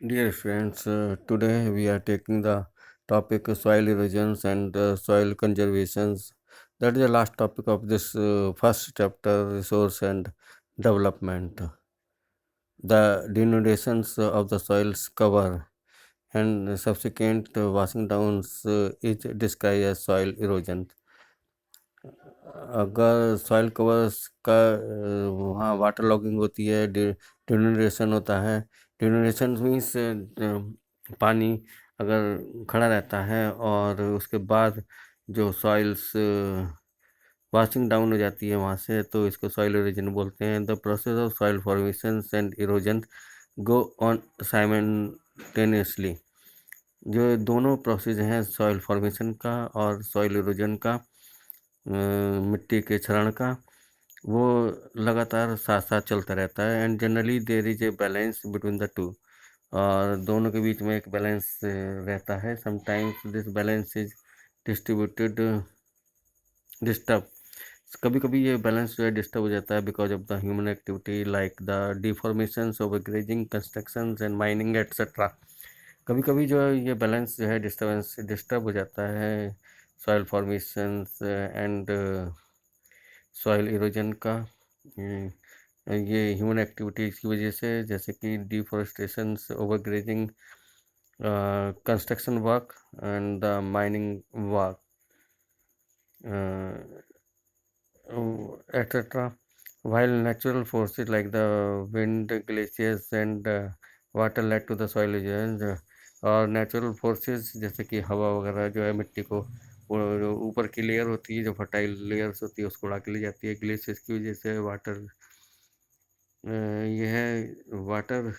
Dear friends, today we are taking the topic soil erosions and soil conservations. That is the last topic of this first chapter, resource and development. The denudations of the soil's cover and subsequent washing downs is described as soil erosion. अगर soil covers का वहाँ water logging होती है, डिनोरेशन होता है। डिनोरेशन means पानी अगर खड़ा रहता है और उसके बाद जो सॉइल्स वॉशिंग डाउन हो जाती है वहाँ से, तो इसको सॉइल इरोजन बोलते हैं। The process of soil formation and erosion go on simultaneously. जो दोनों प्रोसेस हैं सॉइल फॉर्मेशन का और सॉइल इरोजन का, मिट्टी के क्षरण का, वो लगातार साथ साथ चलता रहता है। And generally there is a balance between the two, और दोनों के बीच में एक बैलेंस रहता है। Sometimes this balance is distributed disturb. कभी कभी ये बैलेंस जो है डिस्टर्ब हो जाता है because of the human activity like the deformations over grazing, constructions and mining etcetera. कभी कभी जो है ये बैलेंस जो है डिस्टर्बेंस डिस्टर्ब हो जाता है soil formations and soil erosion का। ये ह्यूमन एक्टिविटीज़ की वजह से, जैसे कि deforestation, overgrazing, construction work and the mining work etc. While natural forces like the wind, glaciers and water led to the soil erosion, और नेचुरल फोर्सेस जैसे कि हवा वगैरह जो है मिट्टी को, वो जो ऊपर की लेयर होती है, जो फर्टाइल लेयर्स होती है, उसको उड़ा के ले जाती है। ग्लेशियर्स की वजह से वाटर, ये है वाटर,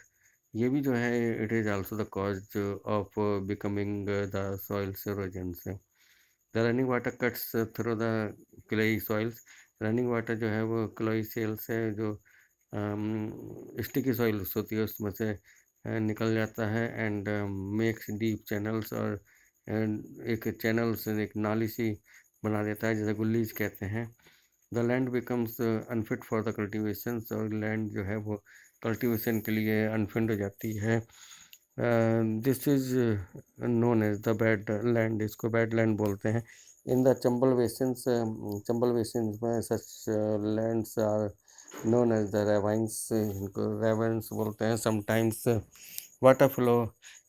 ये भी जो है it is also the cause of becoming the soil erosion से। The running water cuts through the clayey soils. Running water जो है वो क्लोई सेल से, जो स्टिकी सॉइल्स होती है उसमें से निकल जाता है एंड मेक्स डीप चैनल्स, और एक चैनल्स, एक नाली सी बना देता है, जैसे गुल्लीज कहते हैं। The land becomes unfit for the cultivation, और लैंड जो है वो कल्टिवेशन के लिए अनफिट हो जाती है। This is known as the bad land, इसको बैड लैंड बोलते हैं। In the Chambal basins, Chambal basins में such lands are known as the ravines, इनको ravines बोलते हैं। sometimes water flow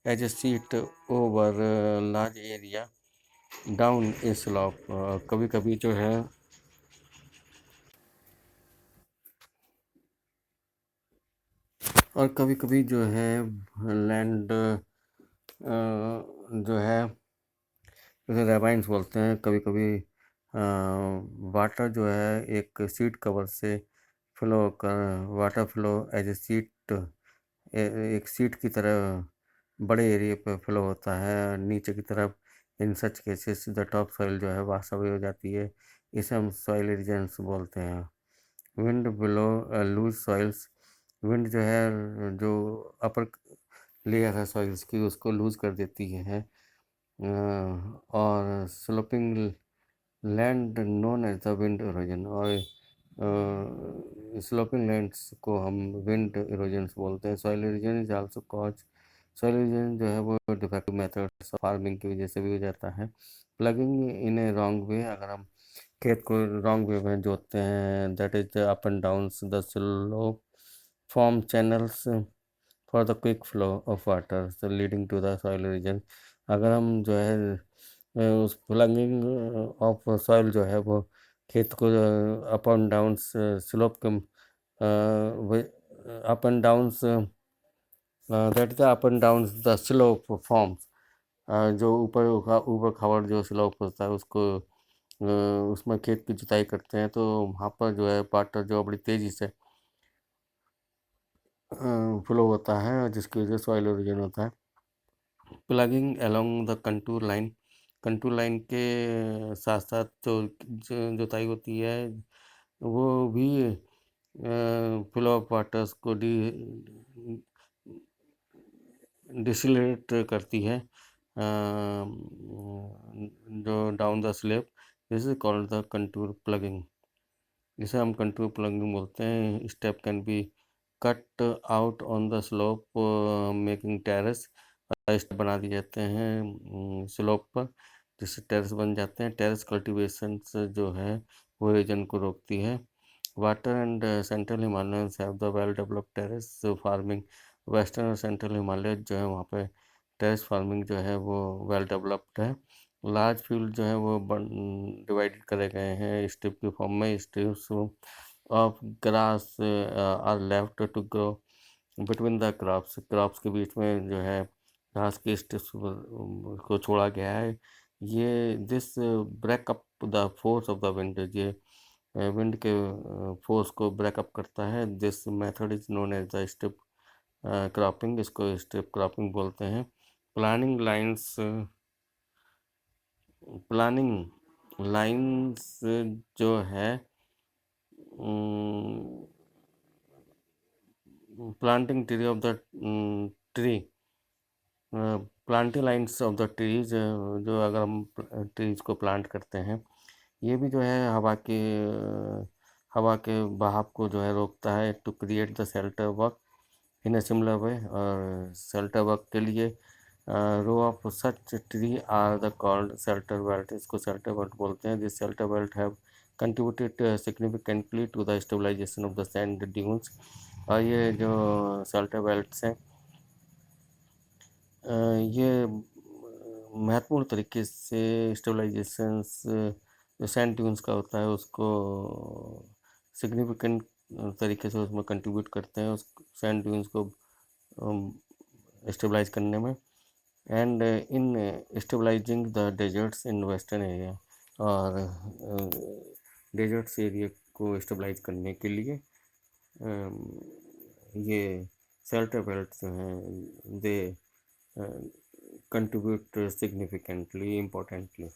as a sheet over large area down a slope। कभी कभी जो है, और कभी कभी जो है लैंड जो है उसे रेवाइंस बोलते हैं। कभी कभी वाटर जो है एक सीट कवर से फ्लो कर, water flow as a sheet, एक सीट की तरह बड़े एरिया पे फ्लो होता है नीचे की तरफ। In such cases the top soil जो है वाश अवे हो जाती है। इसे हम सॉइल इरोजन्स बोलते हैं। Wind blow loose soils. Wind जो है, जो अपर लेयर है सॉइल्स की, उसको लूज कर देती है। और sloping land known as the wind erosion, और स्लोपिंग लैंड्स को हम विंड इरोजन्स बोलते हैं। Soil erosion is also cause, soil erosion जो है वो डिफेक्टिव मेथड्स ऑफ फार्मिंग की वजह से भी हो जाता है। प्लगिंग इन ए रॉन्ग वे, अगर हम खेत को रॉन्ग वे में जोतते हैं, that is up and downs the slope form channels for the quick flow of water leading to the soil erosion. अगर हम जो है उस प्लगिंग ऑफ सॉइल जो है वो खेत को अप एंड डाउन स्लोप के, up and down, that the up and down the slope forms, जो ऊपर ऊपर खावर जो स्लोप होता है उसको, उसमें खेत की जुताई करते हैं, तो वहाँ पर जो है वाटर जो बड़ी तेज़ी से फ्लो होता है, जिसकी वजह से सॉइल इरोजन होता है। Plugging along the contour line, contour line के साथ साथ जो जुताई होती है, वो भी फ्लो ऑफ वाटर्स को डिसलेट करती है, जो down the slope. This is called the contour ploughing, जिसे हम कंटूर प्लगिंग बोलते हैं। Step can be cut out on the slope making terrace, step बना दिए जाते हैं स्लोप पर, जिससे टेरेस बन जाते हैं। टेरेस कल्टीवेशन जो है वो इरोजन को रोकती है। Water and central Himalayans have the well developed terrace farming. Western और सेंट्रल हिमालय जो है वहाँ पे टेरेस फार्मिंग जो है वो वेल डेवलप्ड है। लार्ज फील्ड जो है वो डिवाइडेड करे गए हैं स्ट्रिप के फॉर्म में। Strips of grass are left to grow between the crops. Crops के बीच में जो है घास के स्ट्रिप्स को छोड़ा गया है। ये this break up the force of the wind, ये विंड के फोर्स को ब्रेकअप करता है। This method is known as the strip cropping, इसको स्ट्रिप क्रॉपिंग बोलते हैं। प्लानिंग लाइंस प्लानिंग लाइंस जो है planting tree of the tree planting lines of the trees, जो अगर हम ट्रीज को प्लांट करते हैं, ये भी जो है हवा के बहाव को जो है रोकता है। To create the shelter work in a similar way, और शेल्टर वर्क के लिए row of such tree are the called shelter belt, इसको शेल्टर बेल्ट बोलते हैं। This shelter belt have contributed significantly to the stabilisation of the sand dunes. और ये जो shelter belts हैं ये महत्वपूर्ण तरीके से स्टेबलाइजेशंस जो सैंड ड्यून्स का होता है उसको सिग्निफिकेंट तरीके से उसमें कंट्रीब्यूट करते हैं, उस सैंड ड्यून्स को स्टेबलाइज करने में। And in stabilising the deserts in western area, और डेजर्ट्स एरिया को स्टेबलाइज करने के लिए ये शेल्टर बेल्ट जो हैं दे contribute significantly, importantly.